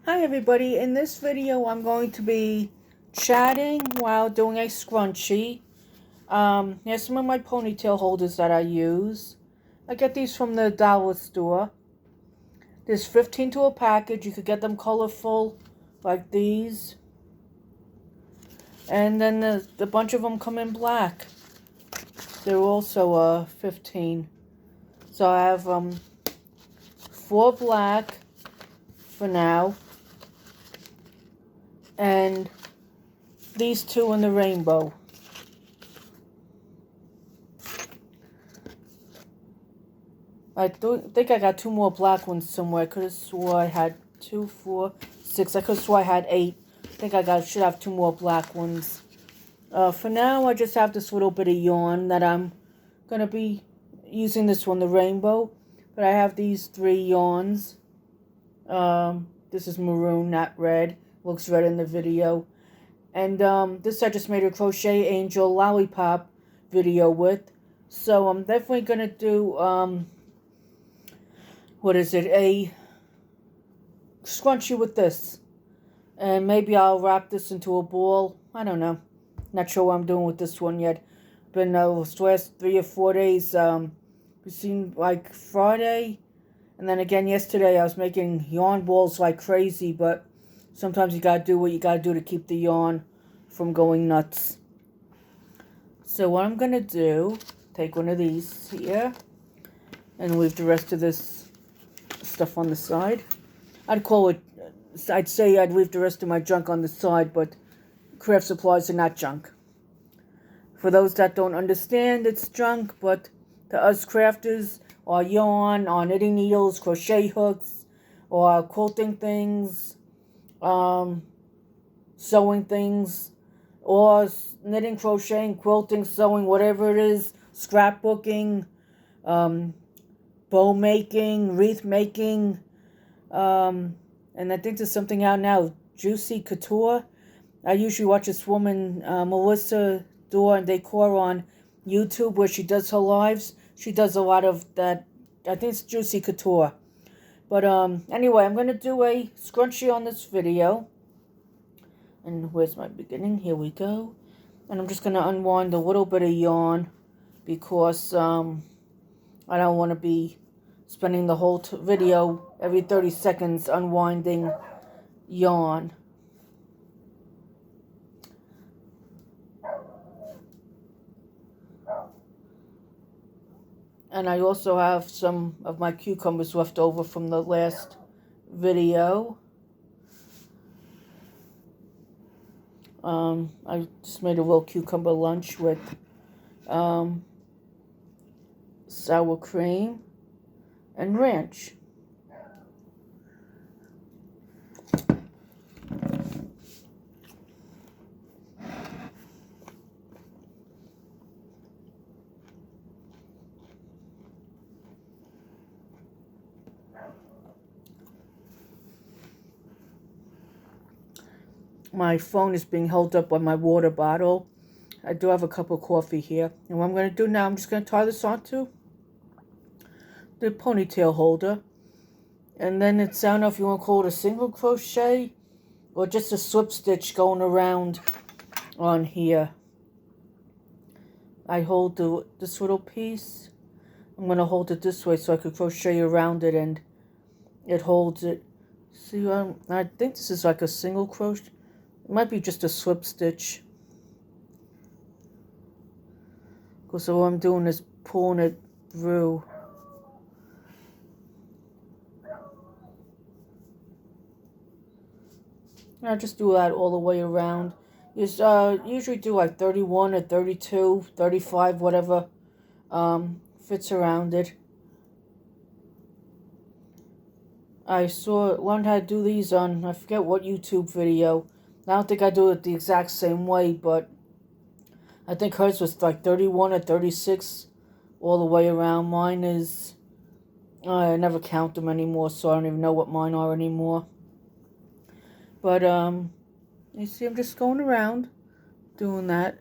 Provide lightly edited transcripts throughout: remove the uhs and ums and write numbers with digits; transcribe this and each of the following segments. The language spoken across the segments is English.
Hi everybody, in this video I'm going to be chatting while doing a scrunchie. Here's some of my ponytail holders that I use. I get these from the dollar store. There's 15 to a package. You could get them colorful like these. And then the bunch of them come in black. They're also 15. So I have 4 black for now. And these 2 in the rainbow. I think I got 2 more black ones somewhere. I could have swore I had 2, 4, 6. I could have swore I had 8. I think I should have 2 more black ones. For now, I just have this little bit of yarn that I'm going to be using this one, the rainbow. But I have these 3 yarns. This is maroon, not red. Looks red in the video. And this I just made a crochet angel lollipop video with. So I'm definitely going to do, a scrunchie with this. And maybe I'll wrap this into a ball. I don't know. Not sure what I'm doing with this one yet. Been those last 3 or 4 days, we've seen like Friday. And then again yesterday I was making yarn balls like crazy. But sometimes you gotta do what you gotta do to keep the yarn from going nuts. So what I'm gonna do, take one of these here and leave the rest of this stuff on the side. I'd say I'd leave the rest of my junk on the side, but craft supplies are not junk. For those that don't understand, it's junk, but to us crafters, our yarn, our knitting needles, crochet hooks, or quilting things, sewing things, or knitting, crocheting, quilting, sewing, whatever it is, scrapbooking, bow making, wreath making, and I think there's something out now, Juicy Couture. I usually watch this woman, Melissa Door and Decor on YouTube, where she does her lives. She does a lot of that. I think it's Juicy Couture. But anyway, I'm going to do a scrunchie on this video. And where's my beginning? Here we go. And I'm just going to unwind a little bit of yarn because I don't want to be spending the whole video every 30 seconds unwinding yarn. And I also have some of my cucumbers left over from the last video. I just made a little cucumber lunch with sour cream and ranch. My phone is being held up by my water bottle. I do have a cup of coffee here. And what I'm going to do now, I'm just going to tie this onto the ponytail holder. And then I don't know if you want to call it a single crochet or just a slip stitch going around on here. I hold this little piece. I'm going to hold it this way so I could crochet around it and it holds it. See, I think this is like a single crochet. It might be just a slip stitch. Because all I'm doing is pulling it through. I just do that all the way around. Usually do like 31 or 32, 35, whatever fits around it. I learned how to do these on, I forget what YouTube video. I don't think I do it the exact same way, but I think hers was like 31 or 36 all the way around. Mine is, I never count them anymore, so I don't even know what mine are anymore. But, you see, I'm just going around doing that.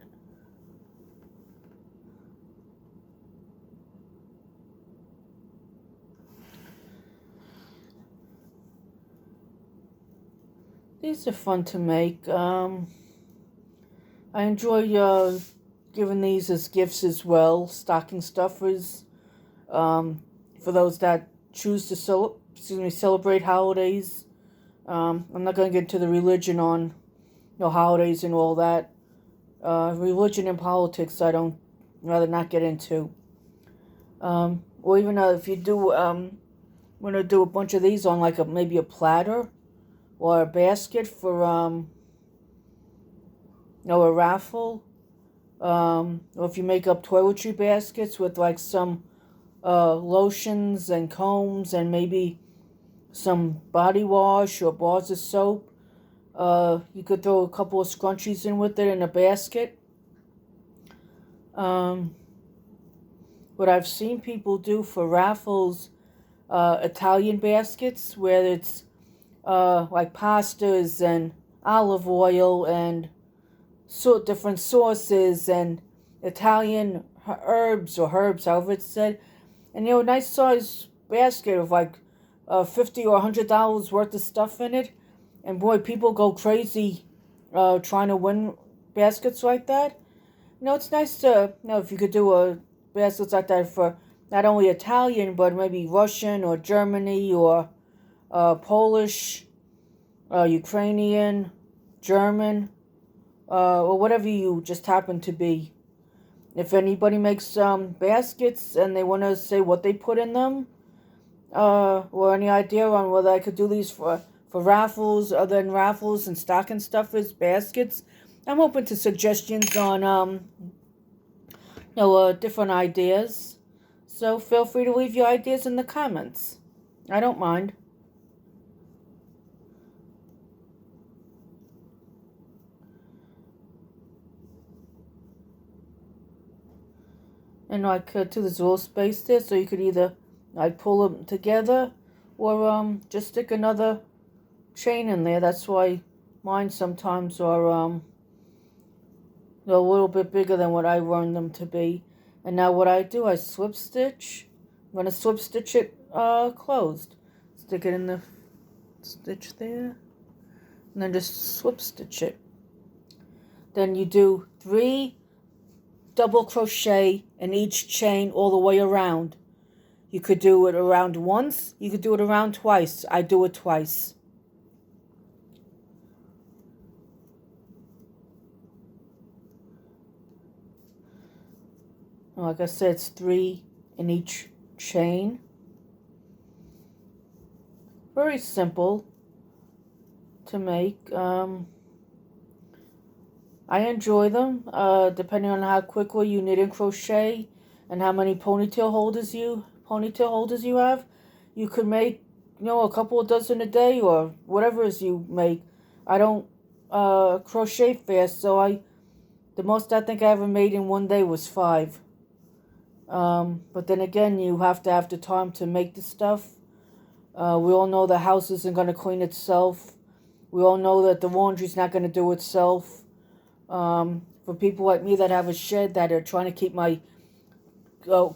These are fun to make. I enjoy giving these as gifts as well, stocking stuffers. For those that choose to celebrate holidays. I'm not going to get into the religion on holidays and all that. Religion and politics, I don't rather not get into. Or even if you do want to do a bunch of these on like maybe a platter or a basket for a raffle. Or if you make up toiletry baskets with like some lotions and combs and maybe some body wash or bars of soap. You could throw a couple of scrunchies in with it in a basket. What I've seen people do for raffles, Italian baskets where it's like pastas and olive oil and different sauces and Italian herbs, however it's said. And a nice size basket of like $50 or $100 worth of stuff in it. And boy, people go crazy trying to win baskets like that. It's nice to, if you could do baskets like that for not only Italian, but maybe Russian or Germany or Polish, Ukrainian, German, or whatever you just happen to be. If anybody makes baskets and they want to say what they put in them, or any idea on whether I could do these for raffles, other than raffles and stocking stuffers, baskets, I'm open to suggestions on different ideas. So feel free to leave your ideas in the comments. I don't mind. And like too, there's a little space there, so you could either like pull them together or just stick another chain in there. That's why mine sometimes are a little bit bigger than what I want them to be. And now what I do, I slip stitch. I'm going to slip stitch it closed. Stick it in the stitch there. And then just slip stitch it. Then you do 3 double crochet in each chain all the way around. You could do it around once. You could do it around twice. I do it twice. Like I said, it's 3 in each chain. Very simple to make. I enjoy them, depending on how quickly you knit and crochet and how many ponytail holders you have. You could make, a couple of dozen a day or whatever it is you make. I don't crochet fast, so the most I think I ever made in one day was 5. But then again, you have to have the time to make the stuff. We all know the house isn't going to clean itself. We all know that the laundry's not going to do itself. For people like me that have a shed that are trying to keep my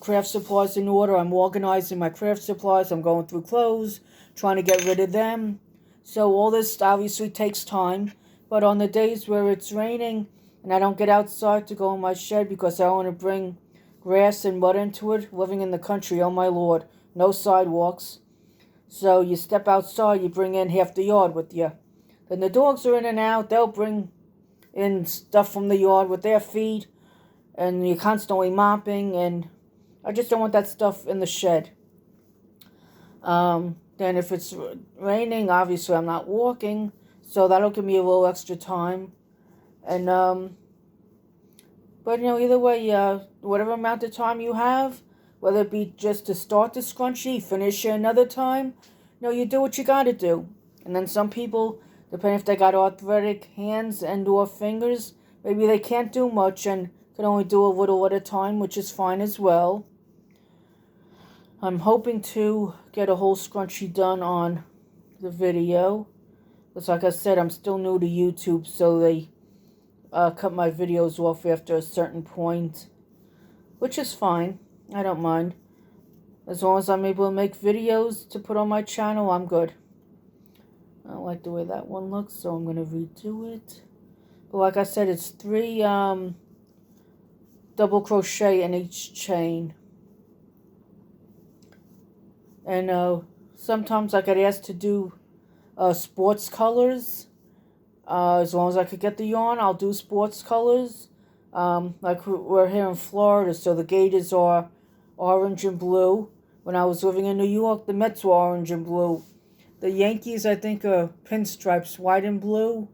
craft supplies in order, I'm organizing my craft supplies. I'm going through clothes, trying to get rid of them. So all this obviously takes time. But on the days where it's raining and I don't get outside to go in my shed because I don't want to bring grass and mud into it, living in the country, oh my Lord, no sidewalks. So you step outside, you bring in half the yard with you. Then the dogs are in and out, they'll bring in stuff from the yard with their feet, and you're constantly mopping, and I just don't want that stuff in the shed. Then if it's raining, obviously I'm not walking, so that'll give me a little extra time. And but either way, whatever amount of time you have, whether it be just to start the scrunchie, finish it another time, you do what you gotta do. And then some people, depending if they got arthritic hands and or fingers, maybe they can't do much and can only do a little at a time, which is fine as well. I'm hoping to get a whole scrunchie done on the video. Because like I said, I'm still new to YouTube, so they cut my videos off after a certain point, which is fine. I don't mind. As long as I'm able to make videos to put on my channel, I'm good. I don't like the way that one looks, so I'm going to redo it. But like I said, it's 3 double crochet in each chain. And sometimes I get asked to do sports colors. As long as I could get the yarn, I'll do sports colors. Like we're here in Florida, so the Gators are orange and blue. When I was living in New York, the Mets were orange and blue. The Yankees, I think, are pinstripes, white and blue.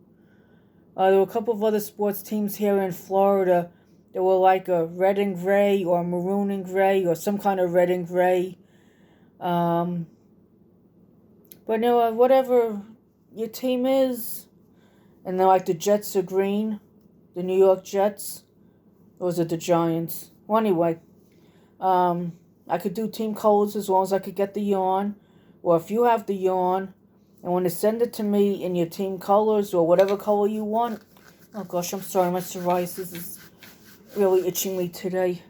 There were a couple of other sports teams here in Florida that were like a red and gray or maroon and gray or some kind of red and gray. But whatever your team is, and then like the Jets are green, the New York Jets, those are the Giants. Well, anyway, I could do team colors as long as I could get the yarn, or if you have the yarn and want to send it to me in your team colors or whatever color you want. Oh gosh, I'm sorry, my psoriasis is really itching me today.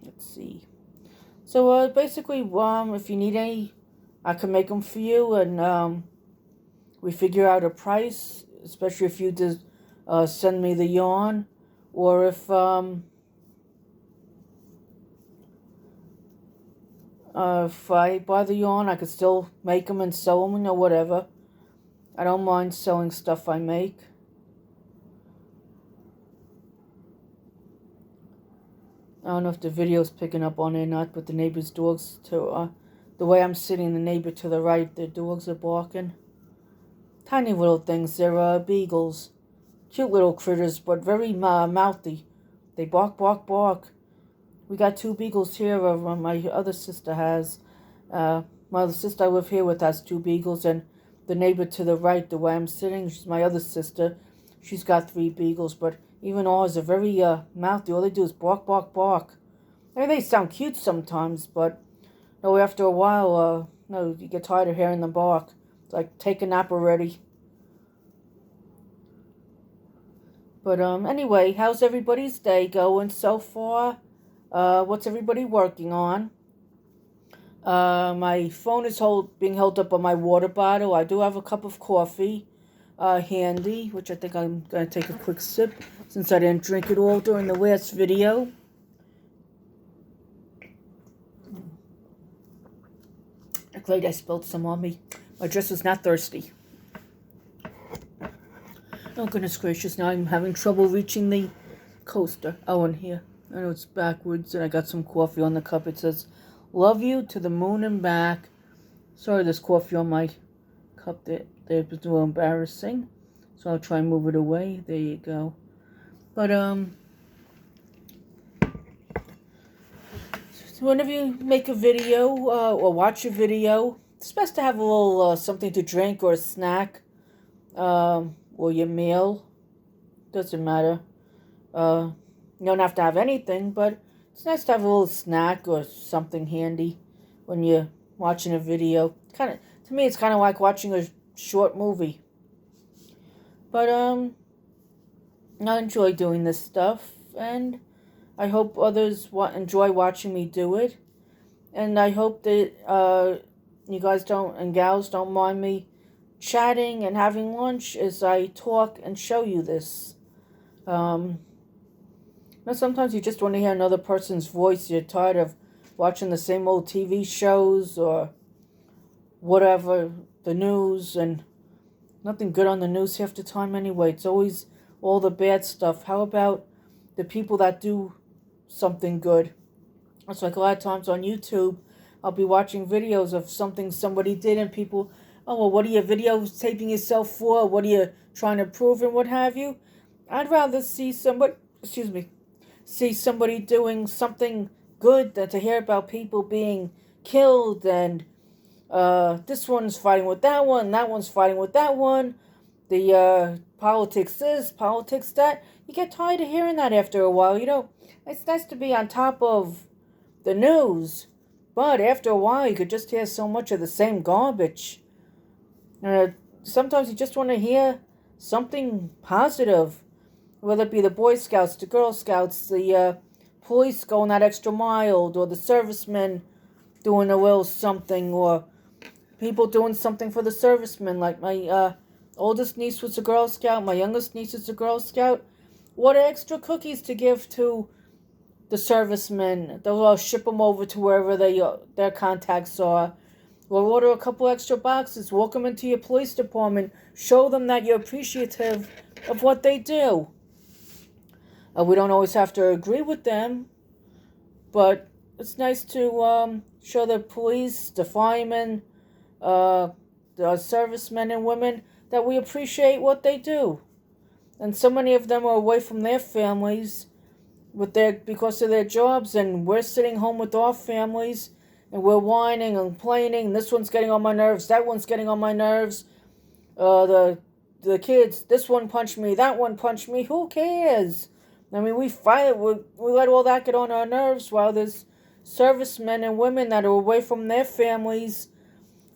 Let's see. So basically, if you need any, I can make them for you, and we figure out a price, especially if you just send me the yarn, or if I buy the yarn, I could still make them and sell them, or whatever. I don't mind selling stuff I make. I don't know if the video's picking up on it or not, but the neighbor's dogs, the way I'm sitting, the neighbor to the right, their dogs are barking. Tiny little things, they're beagles. Cute little critters, but very mouthy. They bark, bark, bark. We got 2 beagles here, my other sister has. My other sister I live here with has 2 beagles, and the neighbor to the right, the way I'm sitting, she's my other sister. She's got 3 beagles, but even ours are very mouthy. All they do is bark, bark, bark. I mean, they sound cute sometimes, but no, after a while, you get tired of hearing them bark. It's like, take a nap already. But anyway, how's everybody's day going so far? What's everybody working on? My phone is being held up on my water bottle. I do have a cup of coffee handy, which I think I'm going to take a quick sip since I didn't drink it all during the last video. Glad I spilled some on me. My dress was not thirsty. Oh, goodness gracious, now I'm having trouble reaching the coaster. Oh, in here. I know it's backwards, and I got some coffee on the cup. It says, "Love you to the moon and back." Sorry, there's coffee on my cup there. It's a little embarrassing. So I'll try and move it away. There you go. But, so whenever you make a video, or watch a video, it's best to have a little, something to drink or a snack, or your meal. Doesn't matter. You don't have to have anything, but it's nice to have a little snack or something handy when you're watching a video. To me, it's kind of like watching a short movie. But I enjoy doing this stuff, and I hope others enjoy watching me do it. And I hope that you guys and gals don't mind me chatting and having lunch as I talk and show you this. Sometimes you just want to hear another person's voice. You're tired of watching the same old TV shows or whatever, the news, and nothing good on the news half the time anyway. It's always all the bad stuff. How about the people that do something good? It's like a lot of times on YouTube, I'll be watching videos of something somebody did, and people, oh, well, what are you videotaping yourself for? What are you trying to prove and what have you? I'd rather see somebody doing something good than to hear about people being killed, and this one's fighting with that one, that one's fighting with that one, the politics this, politics that. You get tired of hearing that after a while. It's nice to be on top of the news, but after a while you could just hear so much of the same garbage. Sometimes you just want to hear something positive, whether it be the Boy Scouts, the Girl Scouts, the police going that extra mile, or the servicemen doing a little something, or people doing something for the servicemen. Like my oldest niece was a Girl Scout, my youngest niece is a Girl Scout. What extra cookies to give to the servicemen? They'll ship them over to wherever their contacts are. Or order a couple extra boxes, walk them into your police department, show them that you're appreciative of what they do. We don't always have to agree with them, but it's nice to show the police, the firemen, the servicemen and women that we appreciate what they do. And so many of them are away from their families because of their jobs, and we're sitting home with our families, and we're whining and complaining. This one's getting on my nerves. That one's getting on my nerves. The kids, this one punched me. That one punched me. Who cares? I mean, we fight. We let all that get on our nerves while there's servicemen and women that are away from their families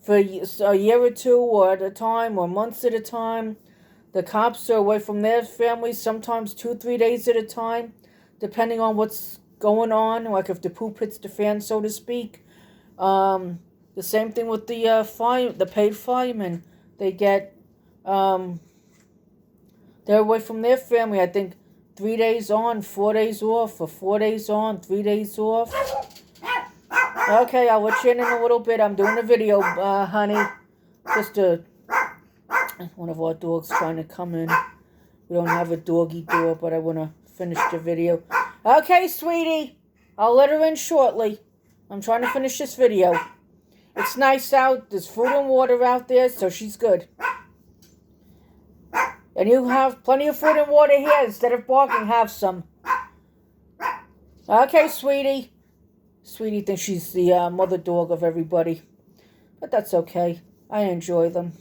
for a year or two, or at a time, or months at a time. The cops are away from their families sometimes 2-3 days at a time, depending on what's going on, like if the poop hits the fan, so to speak. The same thing with the paid firemen. They get, they're away from their family, I think 3 days on, 4 days off, or 4 days on, 3 days off. Okay, I'll let you in a little bit. I'm doing a video, honey. Just one of our dogs trying to come in. We don't have a doggy door, but I want to finish the video. Okay, sweetie. I'll let her in shortly. I'm trying to finish this video. It's nice out. There's food and water out there, so she's good. And you have plenty of food and water here. Instead of barking, have some. Okay, sweetie. Sweetie thinks she's the mother dog of everybody. But that's okay. I enjoy them.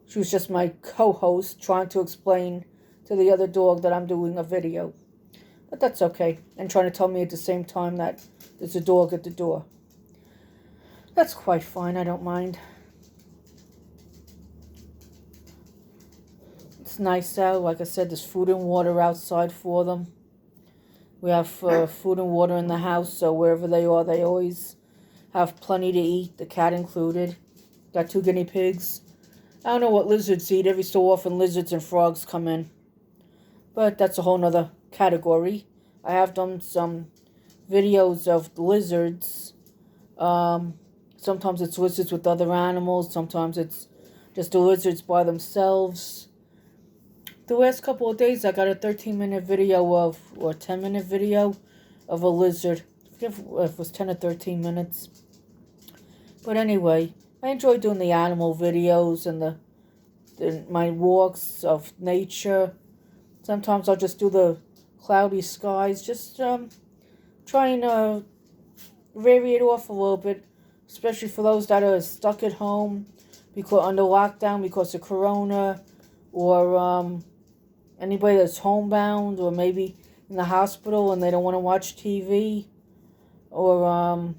She was just my co-host trying to explain to the other dog that I'm doing a video. But that's okay. And trying to tell me at the same time that there's a dog at the door. That's quite fine. I don't mind. It's nice out. Like I said, there's food and water outside for them. We have food and water in the house, so wherever they are, they always have plenty to eat, the cat included. Got 2 guinea pigs. I don't know what lizards eat. Every so often, lizards and frogs come in. But that's a whole nother category. I have done some videos of lizards. Sometimes it's lizards with other animals. Sometimes it's just the lizards by themselves. The last couple of days, I got a 13-minute video or 10-minute video of a lizard. I forget if it was 10 or 13 minutes. But anyway, I enjoy doing the animal videos and my walks of nature. Sometimes I'll just do the cloudy skies. Just trying to vary it off a little bit, especially for those that are stuck at home under lockdown because of Corona, or anybody that's homebound, or maybe in the hospital and they don't want to watch TV, or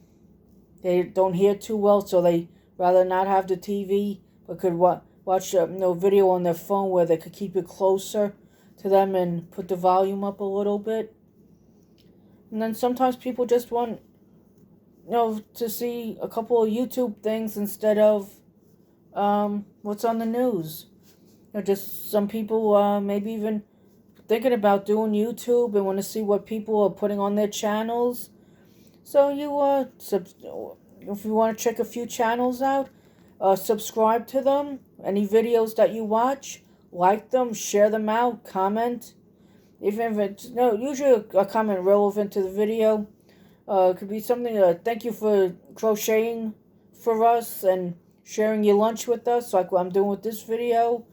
they don't hear too well, so they rather not have the TV, but could watch a video on their phone where they could keep it closer to them and put the volume up a little bit. And then sometimes people just want, to see a couple of YouTube things instead of what's on the news. Just some people maybe even thinking about doing YouTube and want to see what people are putting on their channels. So if you want to check a few channels out, subscribe to them. Any videos that you watch, like them, share them out, comment. Even if it's usually a comment relevant to the video. It could be something. Thank you for crocheting for us and sharing your lunch with us, like what I'm doing with this video.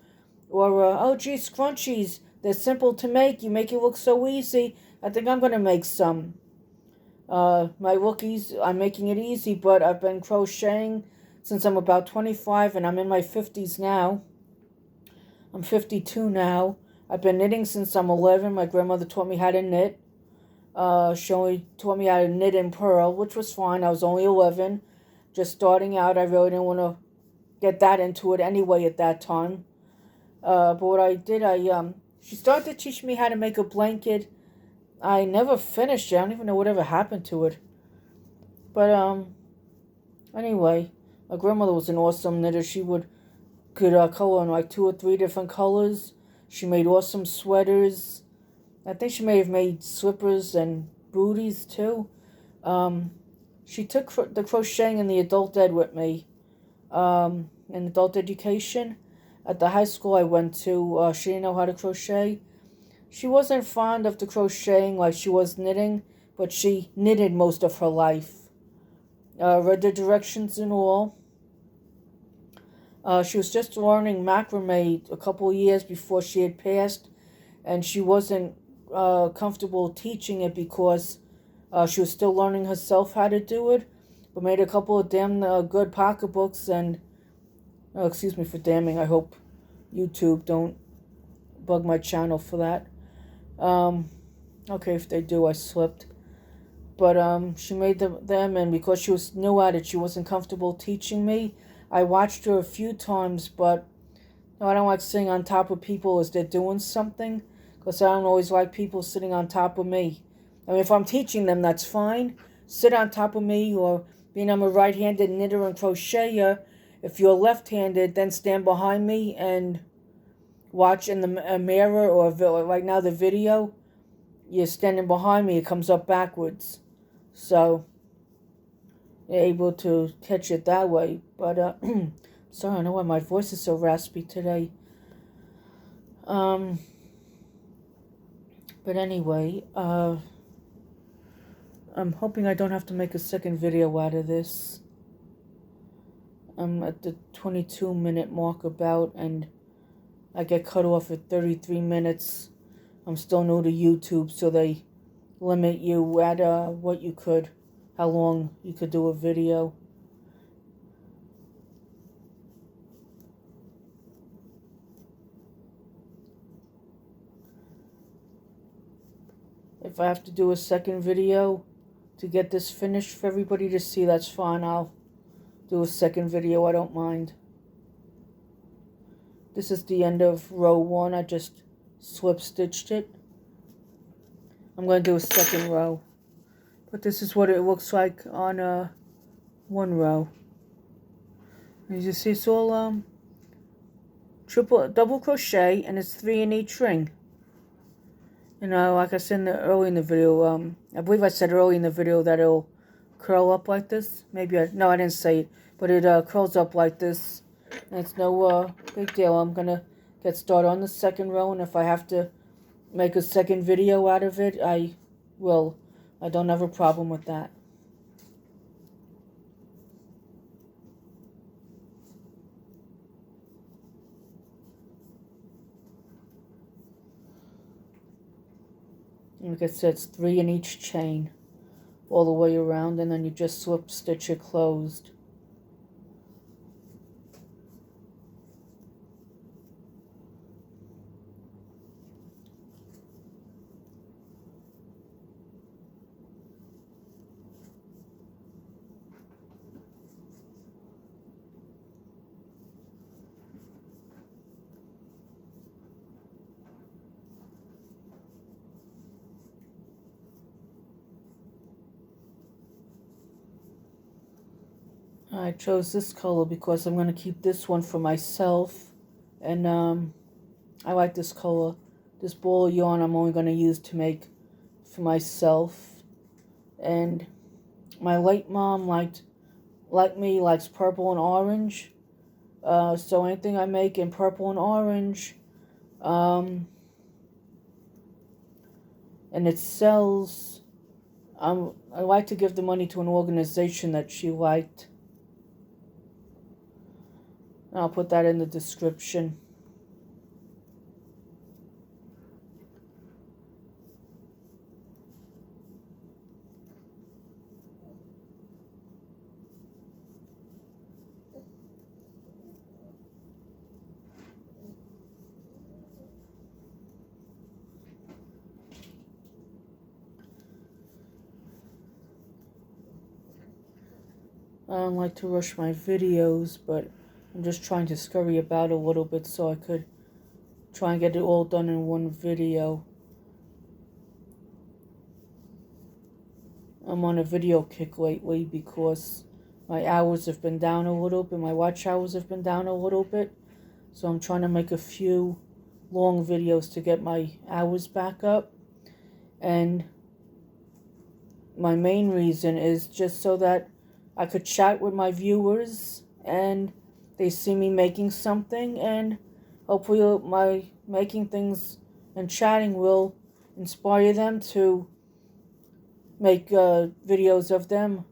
Or, oh gee, scrunchies. They're simple to make. You make it look so easy. I think I'm going to make some. My lookies, I'm making it easy, but I've been crocheting since I'm about 25, and I'm in my 50s now. I'm 52 now. I've been knitting since I'm 11. My grandmother taught me how to knit. She taught me how to knit and purl, which was fine. I was only 11. Just starting out. I really didn't want to get that into it anyway at that time. But what I did, she started to teach me how to make a blanket I never finished it. I don't even know whatever happened to it. But anyway, my grandmother was an awesome knitter. She could color in like 2 or 3 different colors. She made awesome sweaters. I think she may have made slippers and booties too. She took the crocheting in the adult ed with me, in adult education. At the high school I went to, she didn't know how to crochet. She wasn't fond of the crocheting like she was knitting, but she knitted most of her life. Read the directions and all. She was just learning macrame a couple of years before she had passed, and she wasn't comfortable teaching it because she was still learning herself how to do it, but made a couple of damn good pocketbooks. And excuse me for damning. I hope YouTube don't bug my channel for that. Okay, if they do, I slipped. But she made them, and because she was new at it, she wasn't comfortable teaching me. I watched her a few times, but no, I don't like sitting on top of people as they're doing something, because I don't always like people sitting on top of me. I mean, if I'm teaching them, that's fine. Sit on top of me, or being I'm a right-handed knitter and crocheter, if you're left-handed, then stand behind me and watch in the mirror, or right now the video, you're standing behind me, it comes up backwards. So you're able to catch it that way. But sorry, I don't know why my voice is so raspy today. But anyway, I'm hoping I don't have to make a second video out of this. I'm at the 22-minute mark about, and I get cut off at 33 minutes. I'm still new to YouTube, so they limit you at how long you could do a video. If I have to do a second video to get this finished for everybody to see, that's fine. I'll do a second video. I don't mind. This is the end of row 1. I just slip stitched it. I'm going to do a second row. But this is what it looks like on one row. As you see, it's all double crochet, and it's 3 in each ring. You know, like I said early in the video, I believe I said early in the video that it'll curl up like this. Maybe I didn't say it, but it curls up like this. And it's no big deal. I'm going to get started on the second row, and if I have to make a second video out of it, I will. I don't have a problem with that. Like I said, it's 3 in each chain all the way around, and then you just slip stitch it closed. I chose this color because I'm going to keep this one for myself, and I like this color. This ball of yarn I'm only going to use to make for myself, and my late mom likes purple and orange, so anything I make in purple and orange, and it sells, I like to give the money to an organization that she liked. I'll put that in the description. I don't like to rush my videos, but I'm just trying to scurry about a little bit so I could try and get it all done in one video. I'm on a video kick lately because my hours have been down a little bit. My watch hours have been down a little bit. So I'm trying to make a few long videos to get my hours back up. And my main reason is just so that I could chat with my viewers and they see me making something, and hopefully my making things and chatting will inspire them to make videos of them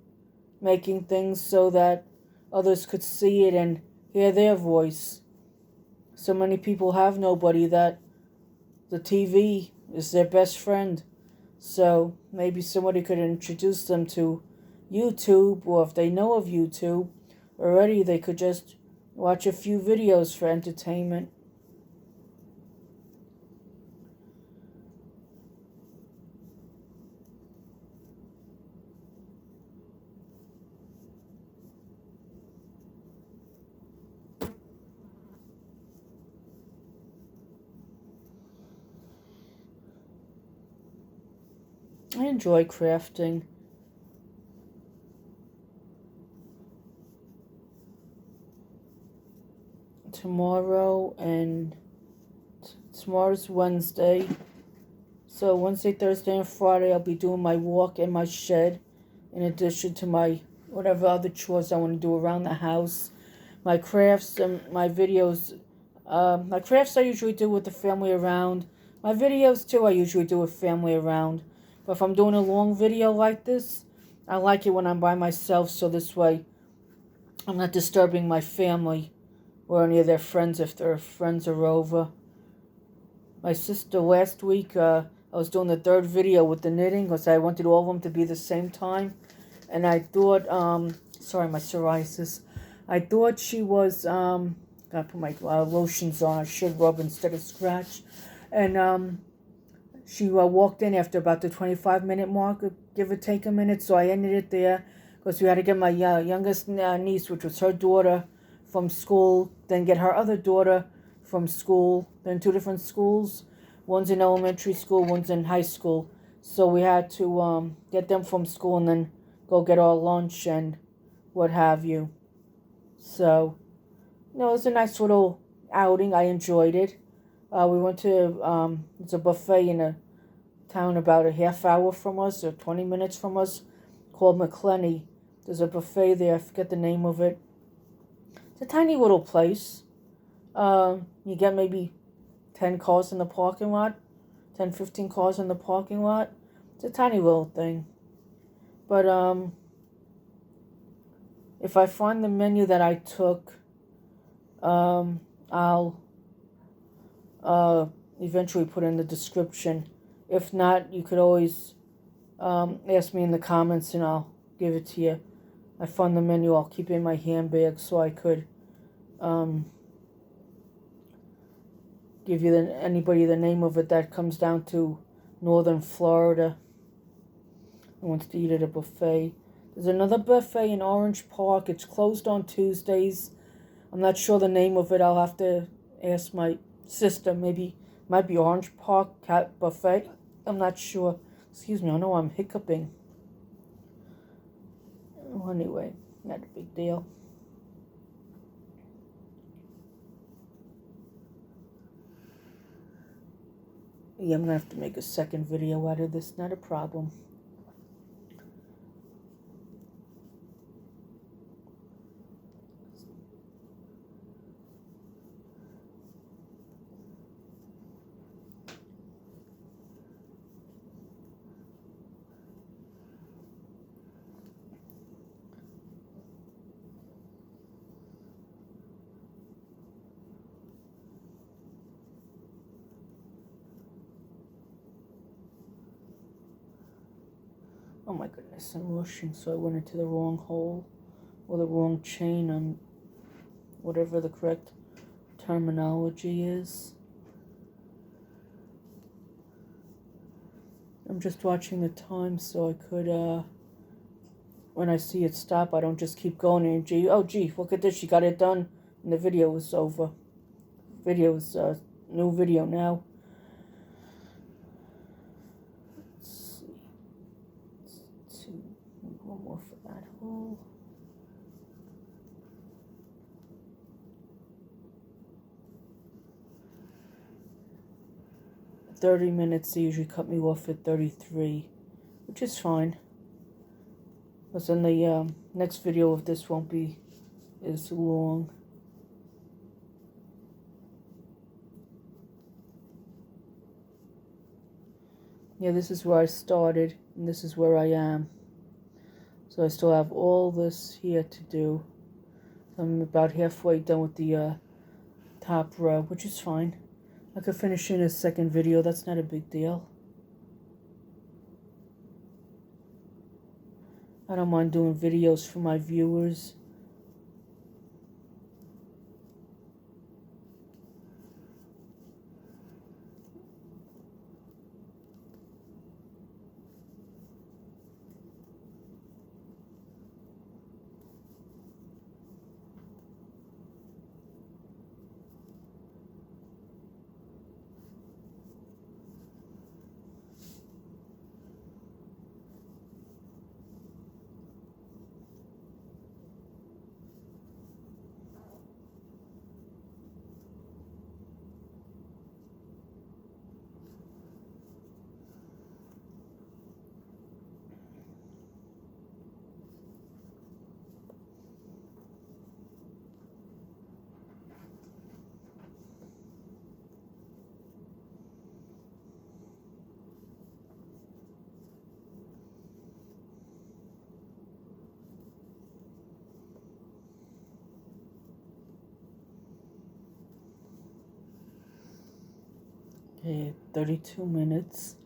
making things so that others could see it and hear their voice. So many people have nobody, that the TV is their best friend. So maybe somebody could introduce them to YouTube, or if they know of YouTube already, they could just watch a few videos for entertainment. I enjoy crafting. Tomorrow's Wednesday. So Wednesday, Thursday, and Friday I'll be doing my walk in my shed, in addition to my whatever other chores I want to do around the house. My crafts and my videos. My crafts I usually do with the family around. My videos too I usually do with family around. But if I'm doing a long video like this, I like it when I'm by myself, so this way I'm not disturbing my family or any of their friends if their friends are over. My sister last week, I was doing the third video with the knitting because I wanted all of them to be the same time. And I thought, sorry, my psoriasis. I thought she was, gotta put my lotions on. I should rub instead of scratch. And she walked in after about the 25-minute mark, give or take a minute. So I ended it there because we had to get my youngest niece, which was her daughter, from school, then get her other daughter from school. They're in two different schools. One's in elementary school, one's in high school. So we had to get them from school and then go get our lunch and what have you. So, it was a nice little outing. I enjoyed it. We went to, it's a buffet in a town about a half hour from us, or 20 minutes from us, called McClenny. There's a buffet there. I forget the name of it. It's a tiny little place. You get maybe 10 cars in the parking lot, 10, 15 cars in the parking lot. It's a tiny little thing. But if I find the menu that I took, I'll eventually put in the description. If not, you could always ask me in the comments and I'll give it to you. I found the menu. I'll keep it in my handbag so I could give you anybody the name of it that comes down to northern Florida and wants to eat at a buffet. There's another buffet in Orange Park. It's closed on Tuesdays. I'm not sure the name of it. I'll have to ask my sister. Maybe it might be Orange Park Cat Buffet. I'm not sure. Excuse me, I know I'm hiccuping. Well, anyway, not a big deal. Yeah, I'm going to have to make a second video out of this. Not a problem. Oh my goodness, I'm rushing, so I went into the wrong hole or the wrong chain on whatever the correct terminology is. I'm just watching the time so I could, when I see it stop, I don't just keep going and gee, look at this, she got it done, and the video is over. Video's, new video now. Let's see. 2 One more for that hole. $30 they usually cut me off at 33, which is fine. Because then the next video of this won't be as long. Yeah, this is where I started, and this is where I am. So I still have all this here to do. I'm about halfway done with the top row, which is fine. I could finish in a second video, that's not a big deal. I don't mind doing videos for my viewers. Okay, 32 minutes.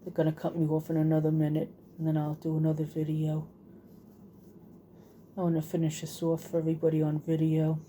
They're gonna cut me off in another minute, and then I'll do another video. I want to finish this off for everybody on video.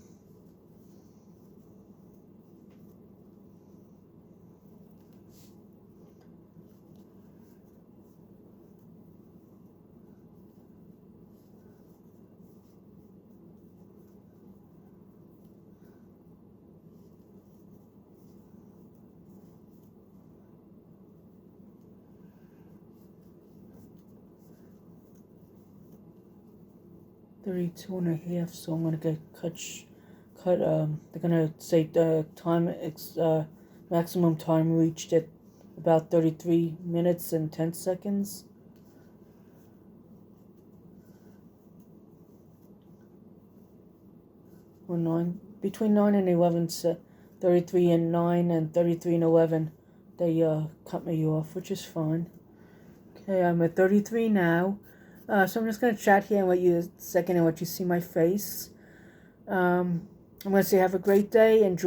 $32 and a half, so I'm gonna get they're gonna say the time maximum time reached at about 33 minutes and 10 seconds. Or between 9 and 11, 33 and 9 and 33 and 11, they cut me off, which is fine. Okay, I'm at 33 now. So I'm just going to chat here and let you a second and let you see my face. I'm going to say have a great day. Enjoy.